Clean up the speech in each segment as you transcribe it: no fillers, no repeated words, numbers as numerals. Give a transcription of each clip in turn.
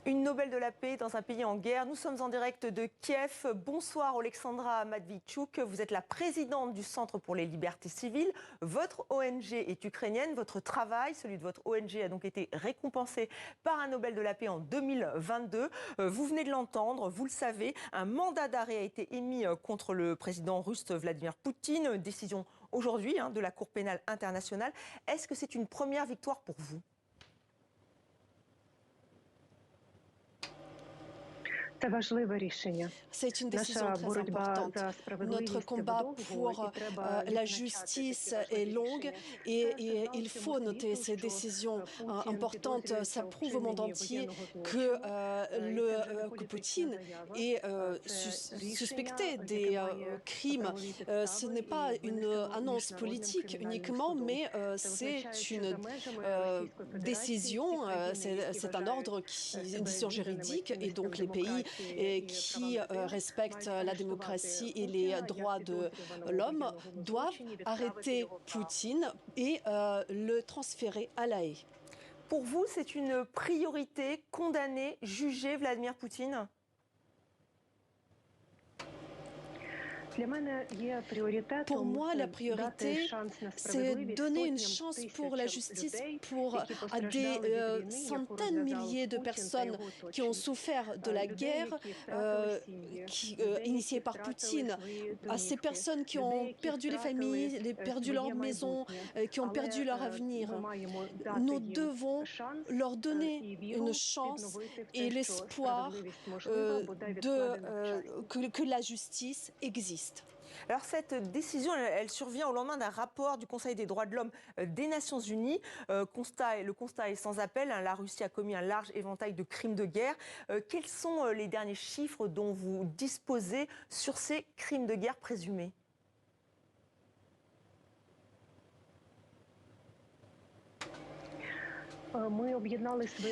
Une Nobel de la paix dans un pays en guerre. Nous sommes en direct de Kiev. Bonsoir Oleksandra Matvichuk. Vous êtes la présidente du Centre pour les libertés civiles. Votre ONG est ukrainienne. Votre travail, celui de votre ONG, a donc été récompensé par un Nobel de la paix en 2022. Vous venez de l'entendre, vous le savez, un mandat d'arrêt a été émis contre le président russe Vladimir Poutine. Décision aujourd'hui de la Cour pénale internationale. Est-ce que c'est une première victoire pour vous ? C'est une décision très importante. Notre combat pour la justice est long et il faut noter ces décisions importantes. Ça prouve au monde entier que Poutine est suspecté des crimes. Ce n'est pas une annonce politique uniquement, mais c'est une décision, c'est un ordre, une décision juridique, et donc les pays qui respectent la démocratie et les droits de l'homme doivent arrêter Poutine et le transférer à La Haye. Pour vous, c'est une priorité, condamner, juger Vladimir Poutine ? Pour moi, la priorité, c'est donner une chance pour la justice à des centaines de milliers de personnes qui ont souffert de la guerre initiée par Poutine, à ces personnes qui ont perdu les familles, perdu leur maison, qui ont perdu leur avenir. Nous devons leur donner une chance et l'espoir que la justice existe. Alors cette décision, elle survient au lendemain d'un rapport du Conseil des droits de l'homme des Nations Unies. Le constat est sans appel. La Russie a commis un large éventail de crimes de guerre. Quels sont les derniers chiffres dont vous disposez sur ces crimes de guerre présumés ?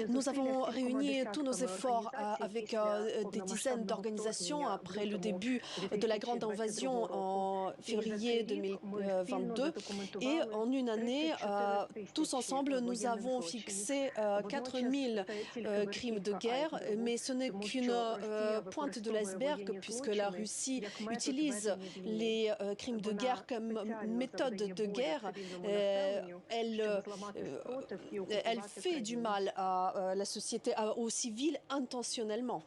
Nous avons réuni tous nos efforts avec des dizaines d'organisations après le début de la grande invasion en février 2022. Et en une année, tous ensemble, nous avons fixé 4000 crimes de guerre. Mais ce n'est qu'une pointe de l'iceberg, puisque la Russie utilise les crimes de guerre comme méthode de guerre. Elle fait du mal à la société, aux civils, intentionnellement.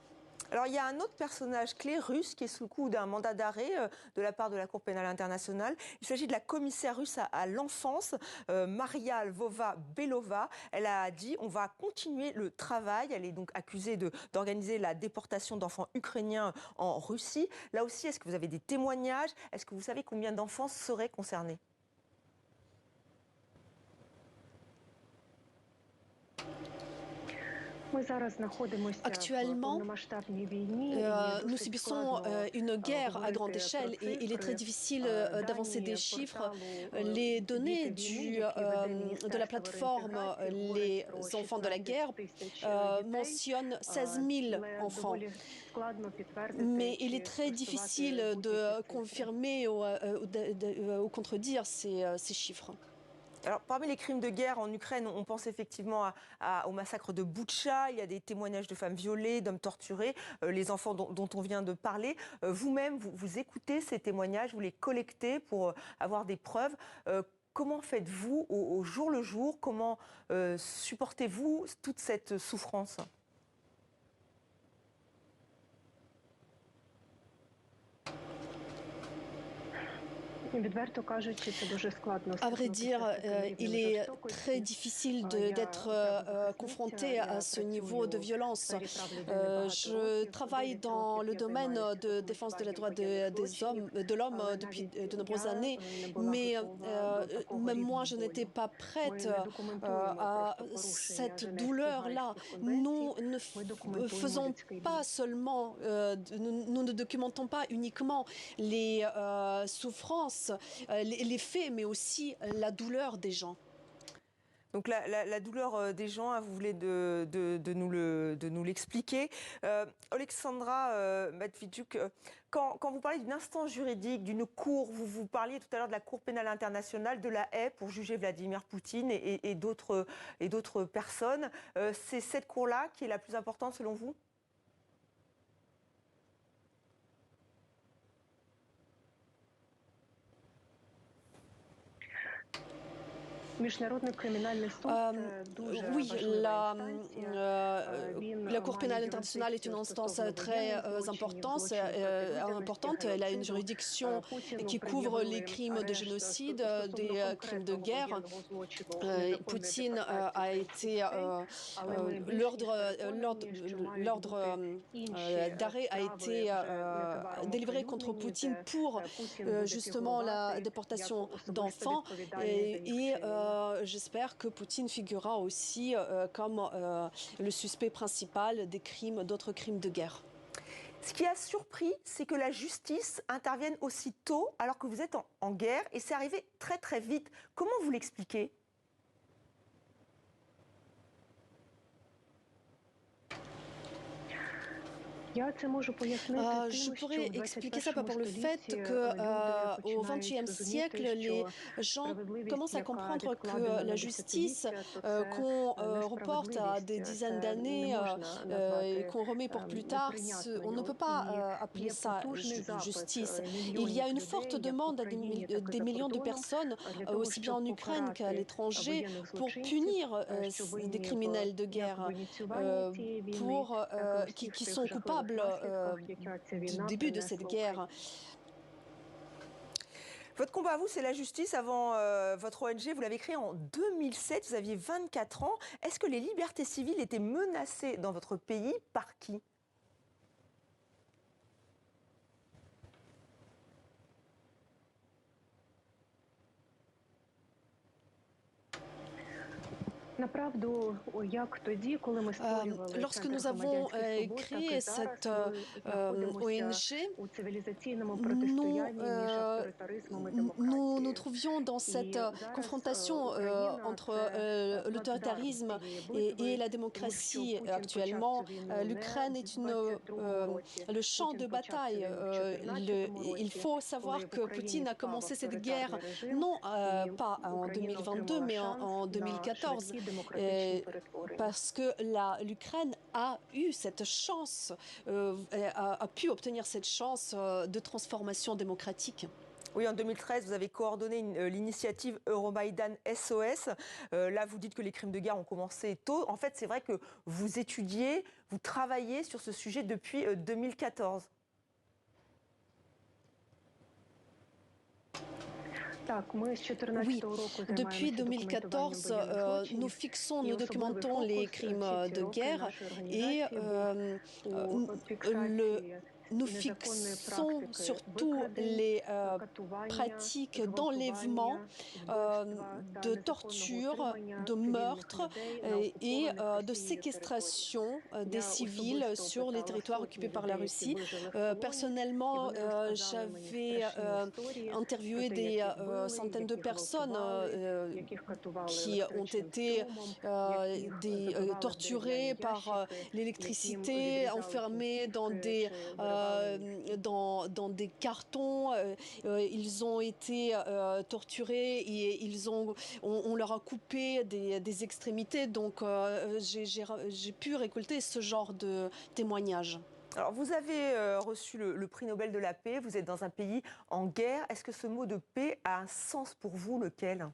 Alors, il y a un autre personnage clé russe qui est sous le coup d'un mandat d'arrêt de la part de la Cour pénale internationale. Il s'agit de la commissaire russe à l'enfance, Maria Lvova-Belova. Elle a dit on va continuer le travail. Elle est donc accusée d'organiser la déportation d'enfants ukrainiens en Russie. Là aussi, est-ce que vous avez des témoignages? Est-ce que vous savez combien d'enfants seraient concernés? Actuellement, nous subissons une guerre à grande échelle et il est très difficile d'avancer des chiffres. Les données de la plateforme Les enfants de la guerre mentionnent 16 000 enfants. Mais il est très difficile de confirmer ou contredire ces chiffres. Alors, parmi les crimes de guerre en Ukraine, on pense effectivement au massacre de Boutcha. Il y a des témoignages de femmes violées, d'hommes torturés, les enfants dont on vient de parler. Vous-même, vous écoutez ces témoignages, vous les collectez pour avoir des preuves. Comment faites-vous au jour le jour? Comment supportez-vous toute cette souffrance ? À vrai dire, il est très difficile d'être confronté à ce niveau de violence. Je travaille dans le domaine de défense des droits de l'homme depuis de nombreuses années, mais même moi, je n'étais pas prête à cette douleur-là. Nous ne faisons pas seulement, nous ne documentons pas uniquement les souffrances, les faits, mais aussi la douleur des gens. Donc la douleur des gens, hein, vous voulez de nous l'expliquer. Oleksandra Matviichuk, quand vous parlez d'une instance juridique, d'une cour, vous parliez tout à l'heure de la Cour pénale internationale, de la Haye pour juger Vladimir Poutine et d'autres personnes. C'est cette cour-là qui est la plus importante selon vous ? Oui, la Cour pénale internationale est une instance très importante. Elle a une juridiction qui couvre les crimes de génocide, des crimes de guerre. Poutine a été l'ordre d'arrêt a été délivré contre Poutine pour justement la déportation d'enfants et j'espère que Poutine figurera aussi comme le suspect principal des crimes, d'autres crimes de guerre. Ce qui a surpris, c'est que la justice intervienne aussi tôt alors que vous êtes en guerre et c'est arrivé très très vite. Comment vous l'expliquez ? Je pourrais expliquer ça par le fait qu'au XXe siècle, les gens commencent à comprendre que la justice qu'on reporte à des dizaines d'années et qu'on remet pour plus tard, on ne peut pas appeler ça justice. Il y a une forte demande à des millions de personnes, aussi bien en Ukraine qu'à l'étranger, pour punir des criminels de guerre qui sont coupables du début de cette guerre. Votre combat à vous, c'est la justice. Avant votre ONG, vous l'avez créée en 2007, vous aviez 24 ans. Est-ce que les libertés civiles étaient menacées dans votre pays par qui ? Lorsque nous avons créé cette ONG, nous nous trouvions dans cette confrontation entre l'autoritarisme et la démocratie. Actuellement, l'Ukraine est le champ de bataille. Il faut savoir que Poutine a commencé cette guerre non pas en 2022, mais en 2014. Parce que l'Ukraine a eu cette chance, a pu obtenir cette chance de transformation démocratique. Oui, en 2013, vous avez coordonné l'initiative Euromaïdan SOS. Là, vous dites que les crimes de guerre ont commencé tôt. En fait, c'est vrai que vous étudiez, vous travaillez sur ce sujet depuis 2014. Oui, depuis 2014, nous documentons les crimes de guerre et nous fixons surtout les pratiques d'enlèvement, de torture, de meurtre et de séquestration des civils sur les territoires occupés par la Russie. Personnellement, j'avais interviewé des centaines de personnes qui ont été torturées par l'électricité, enfermées dans des cartons. Ils ont été torturés et on leur a coupé des extrémités. Donc j'ai pu récolter ce genre de témoignages. Alors, vous avez reçu le prix Nobel de la paix, vous êtes dans un pays en guerre. Est-ce que ce mot de paix a un sens pour vous, lequel ?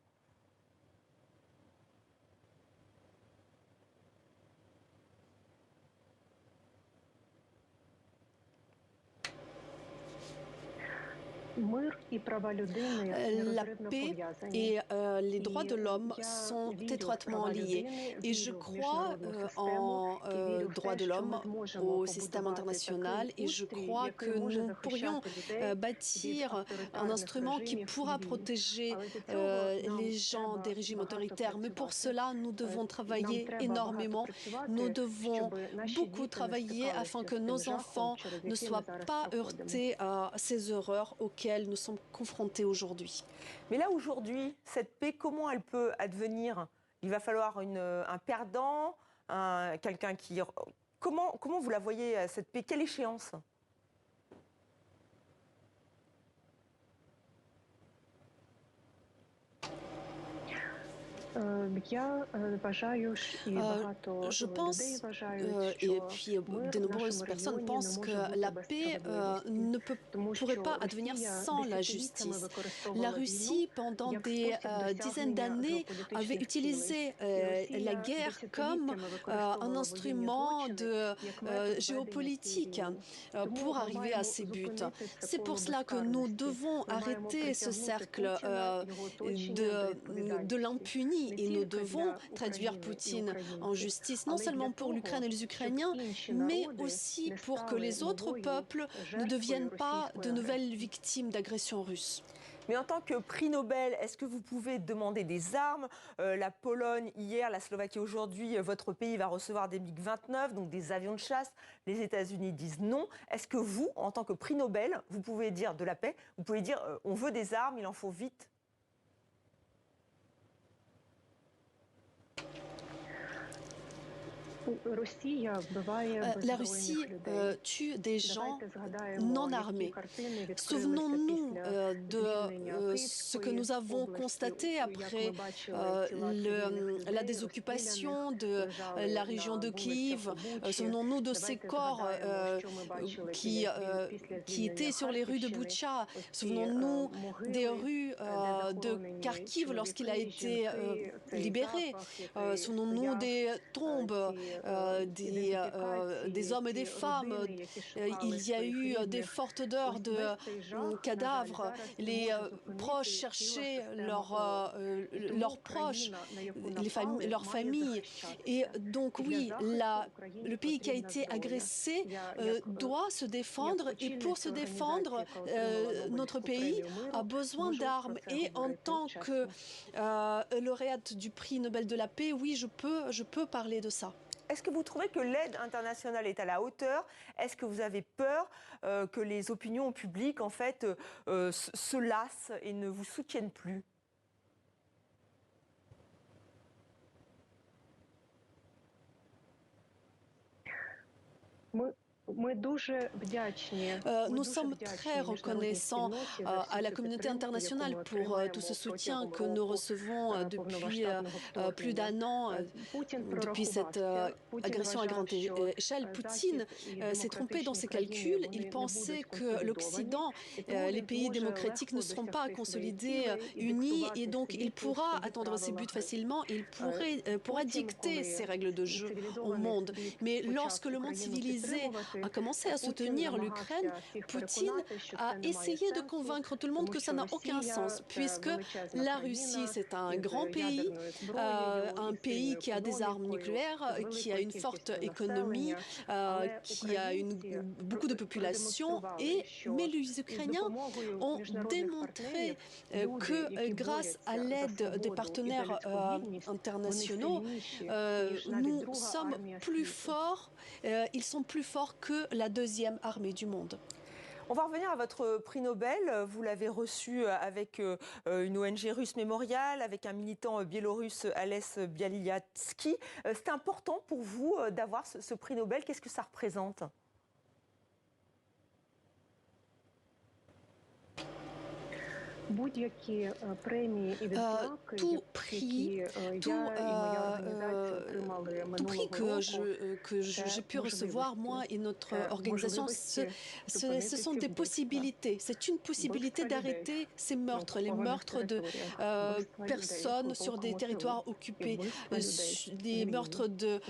La paix et les droits de l'homme sont étroitement liés. Et je crois en droits de l'homme, au système international, et je crois que nous pourrions bâtir un instrument qui pourra protéger les gens des régimes autoritaires. Mais pour cela, nous devons travailler énormément. Nous devons beaucoup travailler afin que nos enfants ne soient pas heurtés à ces horreurs auxquelles nous sommes confrontés aujourd'hui. Mais là, aujourd'hui, cette paix, comment elle peut advenir ? Il va falloir un perdant, quelqu'un qui... Comment vous la voyez, cette paix? Quelle échéance? Je pense, et puis de nombreuses personnes pensent que la paix pourrait pas advenir sans la justice. La Russie, pendant des dizaines d'années, avait utilisé la guerre comme un instrument de géopolitique pour arriver à ses buts. C'est pour cela que nous devons arrêter ce cercle de l'impuni et nous devons traduire Poutine en justice, non seulement pour l'Ukraine et les Ukrainiens, mais aussi pour que les autres peuples ne deviennent pas de nouvelles victimes d'agressions russes. Mais en tant que prix Nobel, est-ce que vous pouvez demander des armes? La Pologne hier, la Slovaquie aujourd'hui, votre pays va recevoir des MiG-29, donc des avions de chasse. Les États-Unis disent non. Est-ce que vous, en tant que prix Nobel, vous pouvez dire de la paix, vous pouvez dire on veut des armes, il en faut vite? La Russie tue des gens non armés. Souvenons-nous de ce que nous avons constaté après la désoccupation de la région de Kiev. Souvenons-nous de ces corps qui étaient sur les rues de Boutcha. Souvenons-nous des rues de Kharkiv lorsqu'il a été libéré. Souvenons-nous des tombes des hommes et des femmes. Il y a eu des fortes odeurs de cadavres. Les proches cherchaient leurs proches, leurs familles. Et donc oui, le pays qui a été agressé doit se défendre. Et pour se défendre, notre pays a besoin d'armes. Et en tant que lauréate du prix Nobel de la paix, oui, je peux parler de ça. Est-ce que vous trouvez que l'aide internationale est à la hauteur? Est-ce que vous avez peur que les opinions publiques, en fait, se lassent et ne vous soutiennent plus? Nous sommes très reconnaissants à la communauté internationale pour tout ce soutien que nous recevons depuis plus d'un an, depuis cette agression à grande échelle. Poutine s'est trompé dans ses calculs. Il pensait que l'Occident, les pays démocratiques ne seront pas consolidés, unis, et donc il pourra atteindre ses buts facilement. Il pourra dicter ses règles de jeu au monde. Mais lorsque le monde civilisé a commencé à soutenir l'Ukraine, Poutine a essayé de convaincre tout le monde que ça n'a aucun sens, puisque la Russie, c'est un grand pays, un pays qui a des armes nucléaires, qui a une forte économie, qui a beaucoup de population, mais les Ukrainiens ont démontré que grâce à l'aide des partenaires internationaux, nous sommes plus forts, ils sont plus forts que la deuxième armée du monde. On va revenir à votre prix Nobel. Vous l'avez reçu avec une ONG russe Mémorial, avec un militant biélorusse, Ales Bialyatsky. C'est important pour vous d'avoir ce prix Nobel. Qu'est-ce que ça représente ? Tout prix que j'ai pu recevoir, moi et notre organisation, ce sont des possibilités. C'est une possibilité d'arrêter ces meurtres, les meurtres de personnes sur des territoires occupés, des meurtres de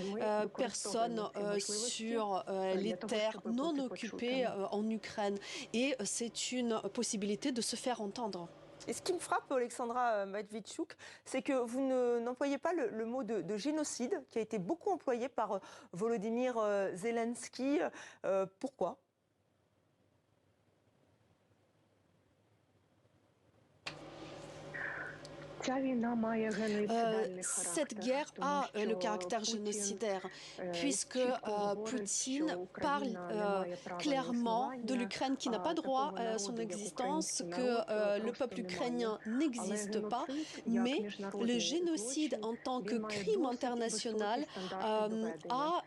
personnes sur les terres non occupées en Ukraine. Et c'est une possibilité de se faire entendre. Et ce qui me frappe, Oleksandra Matviichuk, c'est que vous n'employez pas le mot de génocide, qui a été beaucoup employé par Volodymyr Zelensky. Pourquoi ? Cette guerre a le caractère génocidaire, puisque Poutine parle clairement de l'Ukraine qui n'a pas droit à son existence, que le peuple ukrainien n'existe pas, mais le génocide en tant que crime international a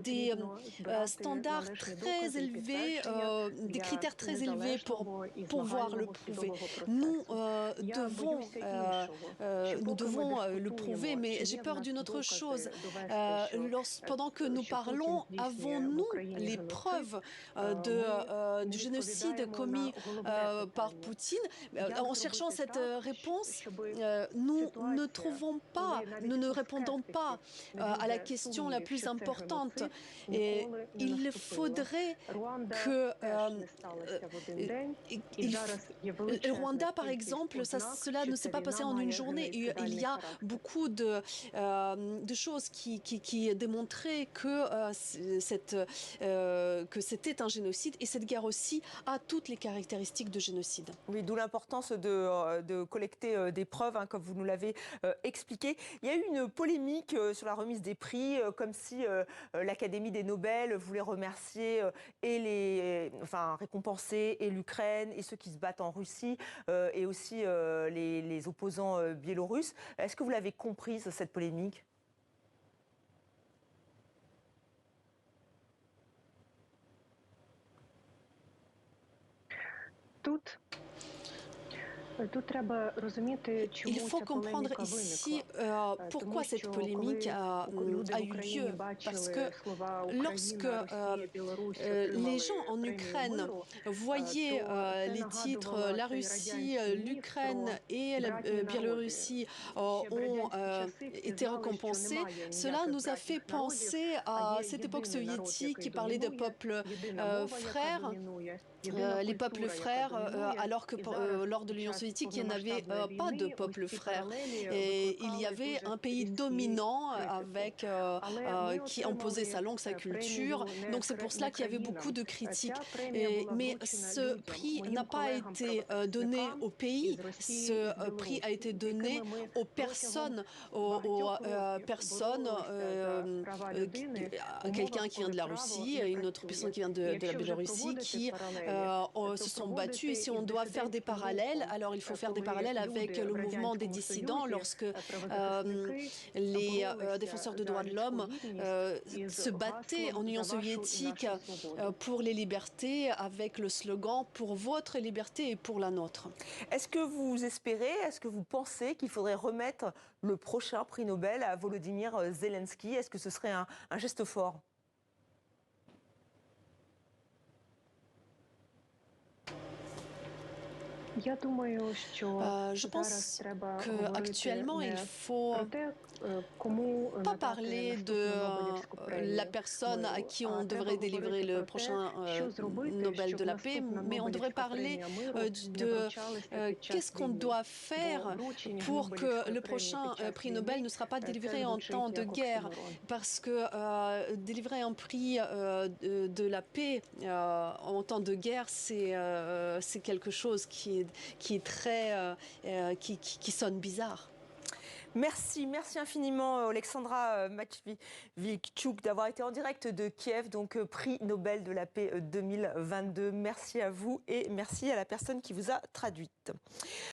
des standards très élevés, des critères très élevés pour pouvoir le prouver. Nous devons le prouver, mais j'ai peur d'une autre chose. Pendant que nous parlons, avons-nous les preuves du génocide commis par Poutine? En cherchant cette réponse, nous ne répondons pas à la question la plus importante. Et il faudrait que le Rwanda, par exemple, cela ne s'est pas passé en une journée. Il y a beaucoup de choses qui démontraient que c'était un génocide, et cette guerre aussi a toutes les caractéristiques de génocide. Oui, d'où l'importance de collecter des preuves, comme vous nous l'avez expliqué. Il y a eu une polémique sur la remise des prix, comme si l'Académie des Nobel voulait remercier récompenser et l'Ukraine et ceux qui se battent en Russie et aussi les opposants biélorusses. Est-ce que vous l'avez comprise, cette polémique ? Il faut comprendre ici pourquoi cette polémique a eu lieu. Parce que lorsque les gens en Ukraine voyaient les titres « La Russie, l'Ukraine et la Biélorussie ont été récompensés », cela nous a fait penser à cette époque soviétique qui parlait de peuples frères. Les peuples frères, alors que lors de l'Union soviétique, il n'y avait pas de peuples frères. Et il y avait un pays dominant qui imposait sa langue, sa culture. Donc c'est pour cela qu'il y avait beaucoup de critiques. Mais ce prix n'a pas été donné au pays, ce prix a été donné aux personnes, quelqu'un qui vient de la Russie, une autre personne qui vient de la Biélorussie, qui se sont battus. Et si on doit faire des parallèles, alors il faut faire des parallèles avec le mouvement des dissidents lorsque les défenseurs des droits de l'homme se battaient en Union soviétique pour les libertés avec le slogan « Pour votre liberté et pour la nôtre ». Est-ce que vous espérez, est-ce que vous pensez qu'il faudrait remettre le prochain prix Nobel à Volodymyr Zelensky? Est-ce que ce serait un geste fort? Je pense qu'actuellement, il faut pas parler de la personne à qui on devrait délivrer le prochain Nobel de la paix, mais on devrait parler de qu'est-ce qu'on doit faire pour que le prochain prix Nobel ne sera pas délivré en temps de guerre. Parce que délivrer un prix de la paix en temps de guerre, c'est quelque chose qui sonne bizarre. Merci infiniment Oleksandra Matviichuk d'avoir été en direct de Kiev, donc prix Nobel de la paix 2022. Merci à vous et merci à la personne qui vous a traduite.